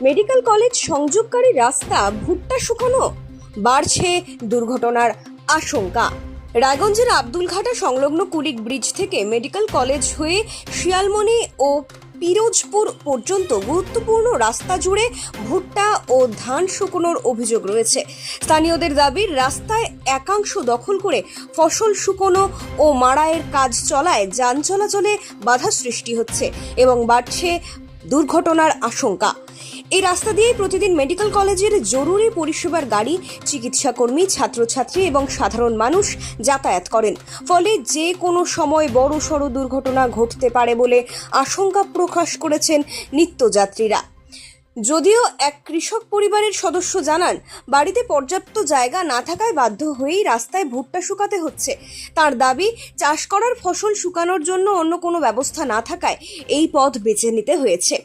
Medical college সংযোগকারী রাস্তা ভুট্টা শুকানো, বাড়ছে দুর্ঘটনার আশঙ্কা। রায়গঞ্জের আব্দুলঘাটা সংলগ্ন কুলিক ব্রিজ থেকে মেডিকেল কলেজ হয়ে শিয়ালমণি ও পিরোজপুর পর্যন্ত গুরুত্বপূর্ণ রাস্তা জুড়ে ভুট্টা ও ধান শুকনোর অভিযোগ রয়েছে। স্থানীয়দের দাবি, রাস্তায় একাংশ দখল করে ফসল শুকনো ও মাড়াইয়ের কাজ চলায় যান চলাচলে বাধা সৃষ্টি হচ্ছে এবং বাড়ছে দুর্ঘটনার আশঙ্কা। এই রাস্তা দিয়ে প্রতিদিন মেডিকেল কলেজের জরুরি পরিষেবার গাড়ি, চিকিৎসাকর্মী, ছাত্রছাত্রী এবং সাধারণ মানুষ যাতায়াত করেন। ফলে যে কোনো সময় বড়সড় দুর্ঘটনা ঘটতে পারে বলে আশঙ্কা প্রকাশ করেছেন নিত্যযাত্রীরা। যদিও এক কৃষক পরিবারের সদস্য জানান, বাড়িতে পর্যাপ্ত জায়গা না থাকায় বাধ্য হয়েই রাস্তায় ভুট্টা শুকাতে হচ্ছে। তার দাবি, চাষ করার ফসল শুকানোর জন্য অন্য কোনো ব্যবস্থা না থাকায় এই পথ বেছে নিতে হয়েছে।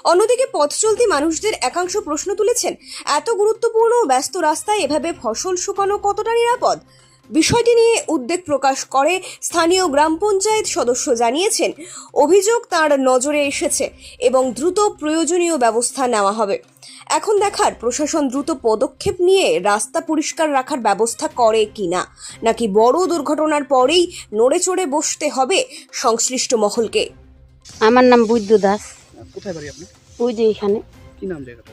অন্যদিকে পথ চলতি মানুষদের একাংশ প্রশ্ন তুলেছেন, এত গুরুত্বপূর্ণ ও ব্যস্ত রাস্তায় এভাবে ফসল শুকানো কতটা নিরাপদ? বিষয়টি নিয়ে উদ্বেগ প্রকাশ করে স্থানীয় গ্রাম পঞ্চায়েত সদস্য জানিয়েছেন, অভিযোগ তার নজরে এসেছে এবং দ্রুত প্রয়োজনীয় ব্যবস্থা নেওয়া হবে। এখন দেখার, প্রশাসন দ্রুত পদক্ষেপ নিয়ে রাস্তা পরিষ্কার রাখার ব্যবস্থা করে কিনা, নাকি বড় দুর্ঘটনার পরেই নড়ে চড়ে বসতে হবে সংশ্লিষ্ট মহলকে। আমার নাম বৈদ্য দাস। কোথায় বাড়ি আপনি? ওই যে এখানে। কি নাম জায়গাটা?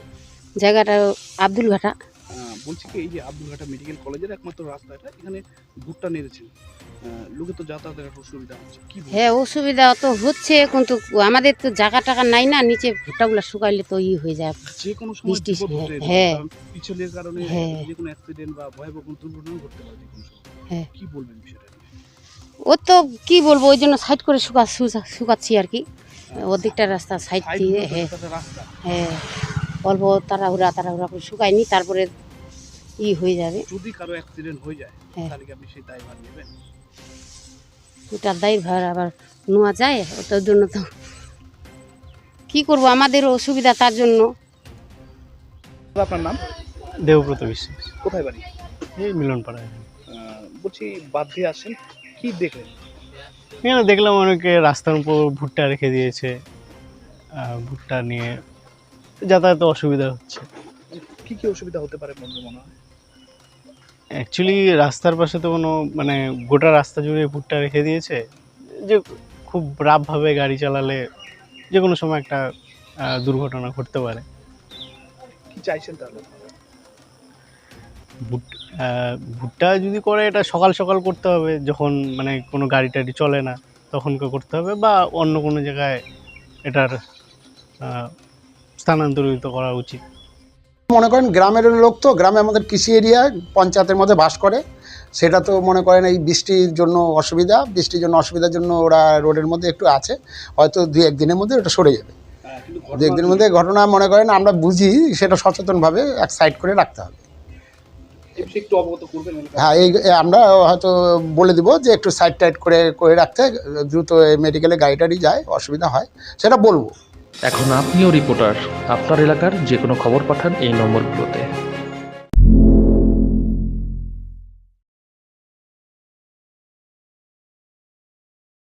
জায়গাটা আব্দুলঘাটা। বলছি কি, এই যে আব্দুলঘাটা মেডিকেল কলেজের একমাত্র রাস্তা এটা, এখানে ভুট্টা নেড়েছে, লোকে তো যাতায়াতের একটা অসুবিধা হচ্ছে, কি বলবো? হ্যাঁ, অসুবিধা তো হচ্ছে, কিন্তু আমাদের তো জায়গা টাকা নাই না, নিচে ভুট্টাগুলো শুকাইলে তো হয়ে যায়। যে কোনো সময় বৃষ্টি, বিপদ ঘটে যেতে পারে, হ্যাঁ। কারণ পিছলের কারণে হ্যাঁ। যে কোনো অ্যাক্সিডেন্ট বা ভয়াবহ কোনো দুর্ঘটনা ঘটতে পারে যে কোনো সময়। হ্যাঁ। কি বলবেন বিষয়টা নিয়ে? ও তো কি বলবো, ওই জন্য সাইড করে শুকাচ্ছি আর কি। ওদিকটা রাস্তা সাইড Side দিয়ে। গুলো তো হ্যাঁ একটা রাস্তা, হ্যাঁ, অল্প তাড়াহুড়া করে শুকায়নি, তারপরে হয়ে যাবে। যদি কারো অ্যাক্সিডেন্ট হয়ে যায় হ্যাঁ। তাহলে কি আপনি সেই দায়ভার নেবেন? ওটার দায় ভার আবার নেওয়া যায়, ওটার জন্য তো কি করব, আমাদের অসুবিধা তার জন্য। আপনার নাম? দেবব্রত বিশ্বাস। কোথায় বাড়ি? এই মিলনপাড়ায়। বলছি, বাদ দিয়ে আসেন, কি দেখলেন? এখানে দেখলাম অনেকে রাস্তার উপর ভুট্টা রেখে দিয়েছে, ভুট্টা নিয়ে যাতায়াতে অসুবিধা হচ্ছে। কি কি অসুবিধা হতে পারে বলে মনে হয়? অ্যাকচুয়ালি রাস্তার পাশে তো কোনো মানে গোটা রাস্তা জুড়ে ভুট্টা রেখে দিয়েছে, যে খুব রাফভাবে গাড়ি চালালে যে কোনো সময় একটা দুর্ঘটনা ঘটতে পারে। কি চাইছেন তাহলে? ভুট্টা যদি করে, এটা সকাল সকাল করতে হবে, যখন মানে কোনো গাড়ি টাড়ি চলে না তখন করতে হবে, বা অন্য কোনো জায়গায় এটার স্থানান্তরিত করা উচিত। মনে করেন গ্রামের লোক, তো গ্রামে আমাদের কৃষি এরিয়া পঞ্চায়েতের মধ্যে বাস করে, সেটা তো মনে করেন এই বৃষ্টির জন্য অসুবিধার জন্য ওরা রোডের মধ্যে একটু আছে, হয়তো 2-1 দিনের মধ্যে ওটা সরে যাবে। 2-1 দিনের মধ্যে ঘটনা মনে করেন আমরা বুঝি, সেটা সচেতনভাবে এক সাইড করে রাখতে হবে। একটু অবগত করবেন? হ্যাঁ, এই আমরা হয়তো বলে দিব যে একটু সাইড টাইড করে রাখতে, দ্রুত মেডিকেলে গাড়ি টাড়ি যায়, অসুবিধা হয় সেটা বলবো। এখন আপনিও রিপোর্টার, আপনার এলাকার যে কোনো খবর পাঠান এই নম্বরগুলোতে।